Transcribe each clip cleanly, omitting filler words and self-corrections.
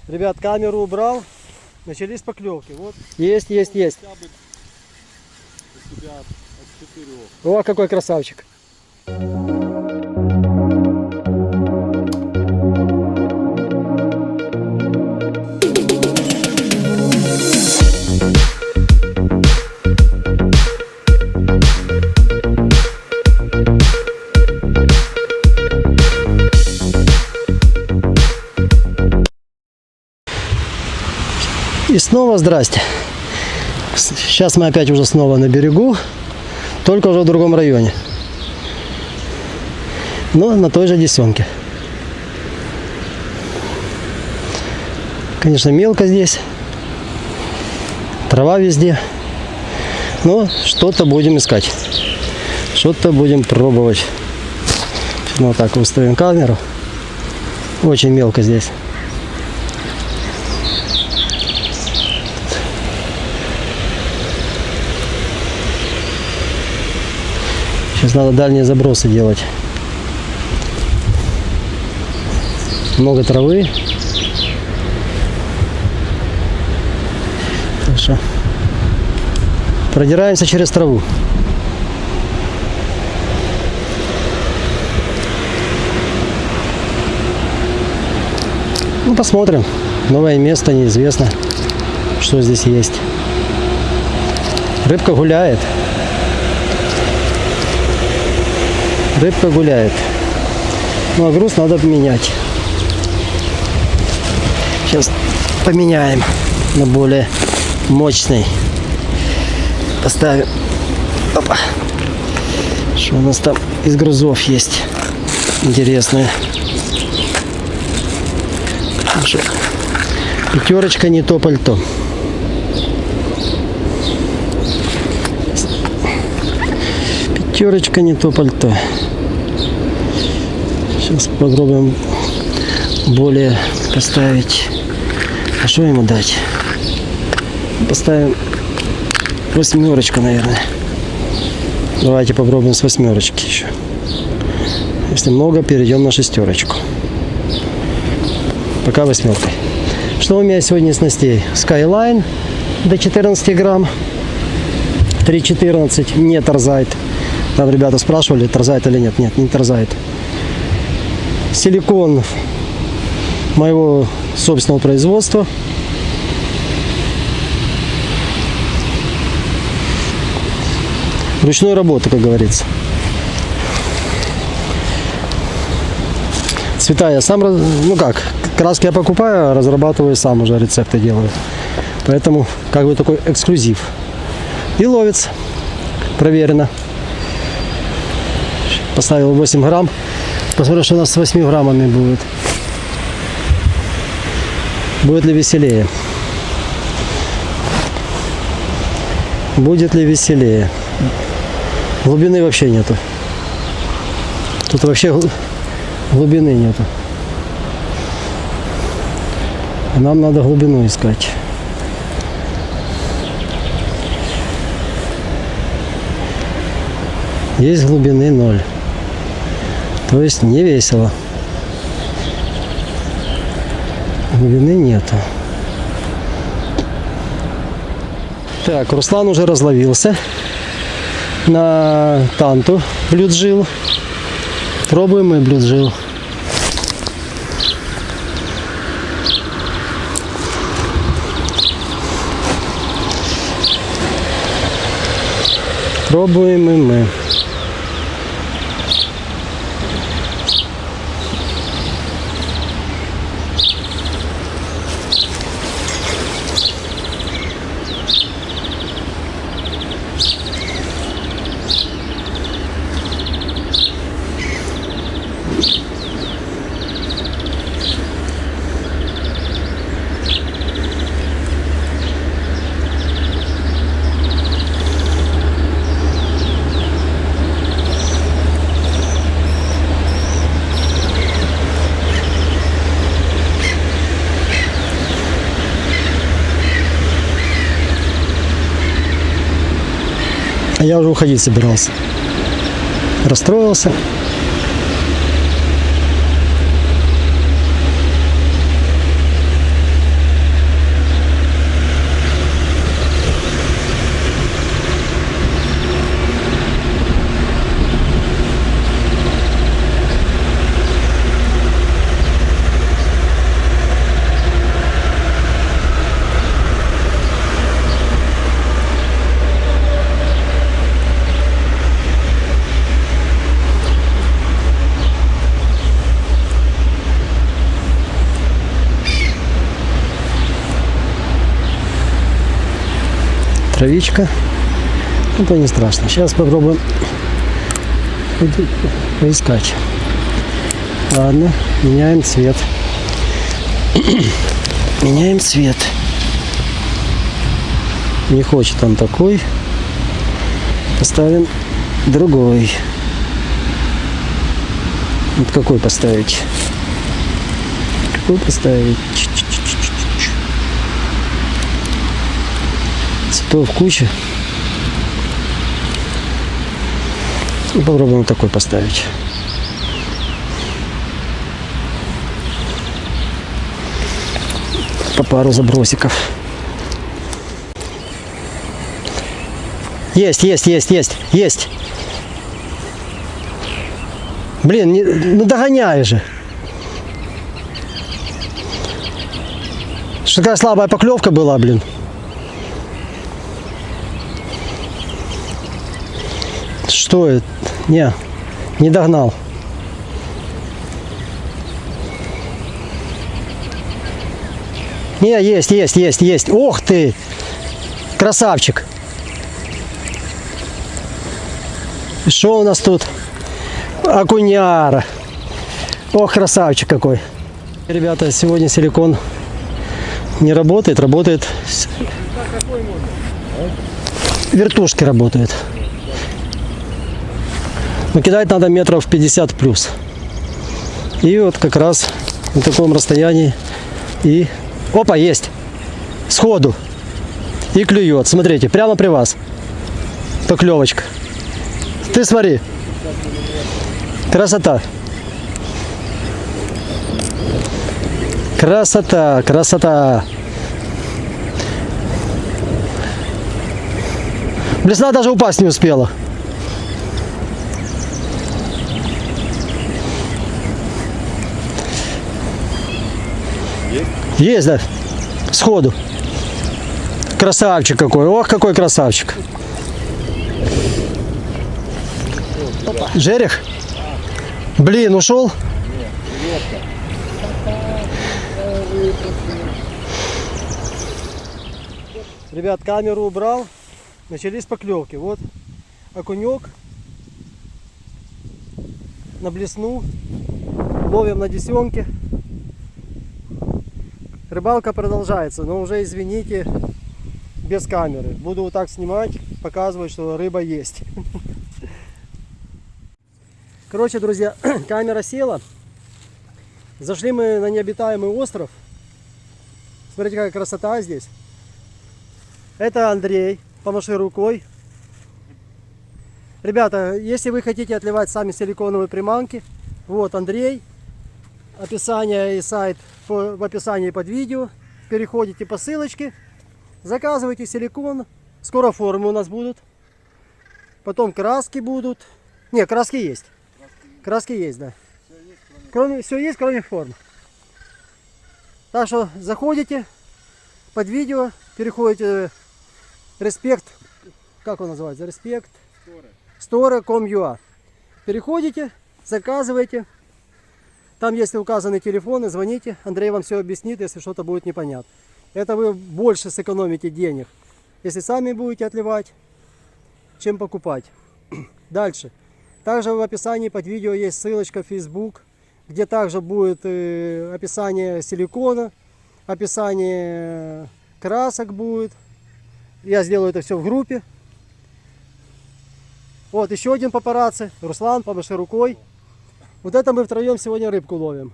Ребят, камеру убрал, начались поклевки. Вот. Есть. О, какой красавчик. И снова здрасте. Сейчас мы опять уже снова на берегу, только уже в другом районе. Но на той же Десенке. Конечно, мелко здесь. Трава везде. Но что-то будем искать. Что-то будем пробовать. Вот так выставим камеру. Очень мелко здесь. Сейчас надо дальние забросы делать. Много травы. Так что продираемся через траву. Ну, посмотрим. Новое место, неизвестно, что здесь есть. Рыбка гуляет. Рыбка гуляет. Ну а груз надо поменять. Сейчас поменяем на более мощный. Поставим. Опа. Что у нас там из грузов есть интересные. Хорошо. Пятерочка не то пальто. Пятерочка не то пальто. Сейчас попробуем более поставить. А что ему дать? Поставим восьмерочку, наверное. Давайте попробуем с восьмерочки еще. Если много, перейдем на шестерочку. Пока восьмеркой. Что у меня сегодня снастей? Skyline до 14 грамм. 3,14. Не торзает. Там ребята спрашивали, торзает или нет. Нет, не торзает. Силикон моего собственного производства. Ручной работы, как говорится. Цвета я сам, ну как, краски я покупаю, разрабатываю сам, уже рецепты делаю. Поэтому как бы такой эксклюзив. И ловится. Проверено. Поставил 8 грамм. Посмотрим, что у нас с 8 граммами будет. Будет ли веселее? Будет ли веселее? Глубины вообще нету. Тут вообще глубины нету. Нам надо глубину искать. Есть глубины 0. То есть не весело. Глубины нету. Так, Руслан уже разловился на танту блюджил. Пробуем мы блюджил. Пробуем и мы. А я уже уходить собирался. Расстроился. травичка. Это не страшно. Сейчас попробуем поискать. Ладно, меняем цвет. Меняем цвет. Не хочет он такой. Поставим другой. Вот какой поставить? Какой поставить? Цветов куча. И попробуем такой поставить. По пару забросиков. Есть. Блин, ну догоняй же. Что такая слабая поклевка была, блин. Что это? Не догнал. Не, есть. Ох ты! Красавчик! Что у нас тут? Окуняра. Ох, красавчик какой. Ребята, сегодня силикон не работает. Вертушки работают. Но кидать надо метров 50 плюс. И вот как раз на таком расстоянии. И... Опа, есть! Сходу. И клюет. Смотрите, прямо при вас. Поклевочка. Ты смотри. Красота. Красота. Блесна даже упасть не успела. Есть, да? Сходу. Красавчик какой. Ох, какой красавчик. Жерех? Блин, ушел? Ребят, камеру убрал. Начались поклевки. Вот окунек на блесну. Ловим на десенке. Рыбалка продолжается, но уже, извините, без камеры. Буду вот так снимать, показывать, что рыба есть. Короче, друзья, камера села. Зашли мы на необитаемый остров. Смотрите, какая красота здесь. Это Андрей. Помаши рукой. Ребята, если вы хотите отливать сами силиконовые приманки, вот Андрей. Описание и сайт в описании под видео. Переходите по ссылочке. Заказывайте силикон. Скоро формы у нас будут. Потом краски будут. Не, краски есть. Краски есть, да. Все есть, кроме форм. Так что заходите под видео, переходите Респект, как он называется? Респект Store.com.ua. Переходите, заказывайте. Там есть указаны телефоны, звоните. Андрей вам все объяснит, если что-то будет непонятно. Это вы больше сэкономите денег, если сами будете отливать, чем покупать. Дальше. Также в описании под видео есть ссылочка в Facebook, где также будет описание силикона, описание красок будет. Я сделаю это все в группе. Вот еще один папарацци. Руслан, помаши рукой. Вот это мы втроем сегодня рыбку ловим.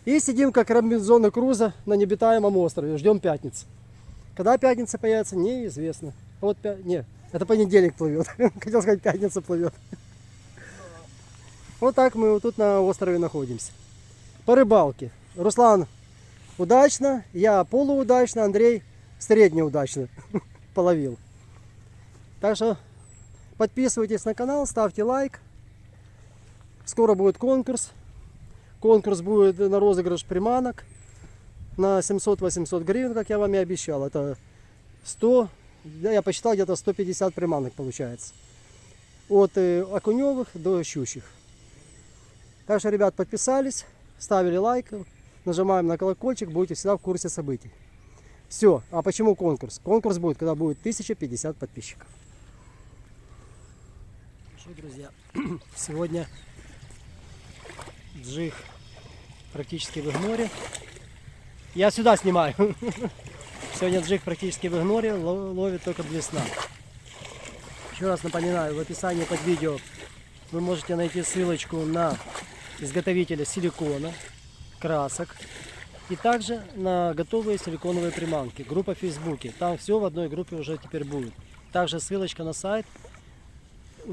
И сидим как Робинзон и Крузо на необитаемом острове. Ждем пятницы. Когда пятница появится, неизвестно. Вот нет, это понедельник плывет. Хотел сказать, пятница плывет. Вот так мы вот тут на острове находимся. По рыбалке. Руслан удачно, я полуудачно, Андрей среднеудачно половил. Так что подписывайтесь на канал, ставьте лайк. Скоро будет конкурс. Конкурс будет на розыгрыш приманок на 700-800 гривен, как я вам и обещал. Это 100, я посчитал, где-то 150 приманок получается. От окуневых до щучьих. Так что, ребят, подписались, ставили лайк, нажимаем на колокольчик, будете всегда в курсе событий. Все. А почему конкурс? Конкурс будет, когда будет 1050 подписчиков. Что, друзья, сегодня джиг практически в игноре. Я сюда снимаю. Сегодня джиг практически в игноре, ловит только блесна. Еще раз напоминаю, в описании под видео вы можете найти ссылочку на изготовителя силикона, красок и также на готовые силиконовые приманки. Группа в Фейсбуке. Там все в одной группе уже теперь будет. Также ссылочка на сайт.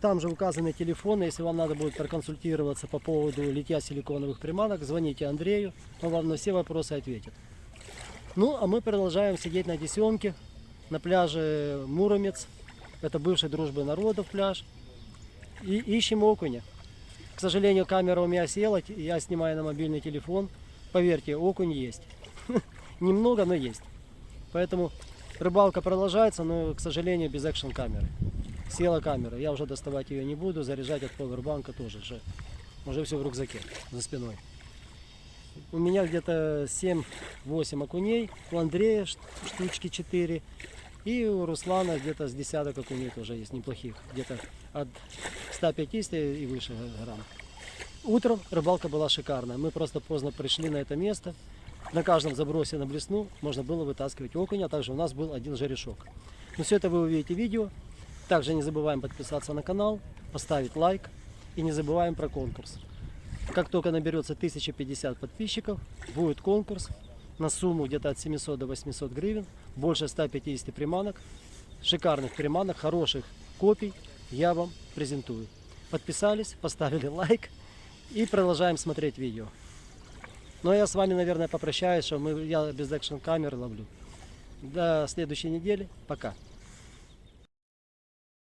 Там же указаны телефоны. Если вам надо будет проконсультироваться по поводу литья силиконовых приманок, звоните Андрею, он вам на все вопросы ответит. Ну, а мы продолжаем сидеть на Тесемке, на пляже Муромец. Это бывший Дружбы народов пляж. И ищем окуня. К сожалению, камера у меня села, я снимаю на мобильный телефон. Поверьте, окунь есть. Немного, но есть. Поэтому рыбалка продолжается, но, к сожалению, без экшн камеры. Села камера, я уже доставать ее не буду, заряжать от повербанка тоже. Уже все в рюкзаке, за спиной. У меня где-то 7-8 окуней, у Андрея штучки 4. И у Руслана где-то с десяток окуней тоже есть неплохих. Где-то от 150 и выше грамм. Утром рыбалка была шикарная. Мы просто поздно пришли на это место. На каждом забросе на блесну можно было вытаскивать окуня. А также у нас был один жерешок. Но все это вы увидите в видео. Также не забываем подписаться на канал, поставить лайк. И не забываем про конкурс. Как только наберется 1050 подписчиков, будет конкурс на сумму где-то от 700 до 800 гривен. Больше 150 приманок. Шикарных приманок, хороших копий я вам презентую. Подписались, поставили лайк и продолжаем смотреть видео. Ну а я с вами, наверное, попрощаюсь, что я без экшн камеры ловлю. До следующей недели. Пока.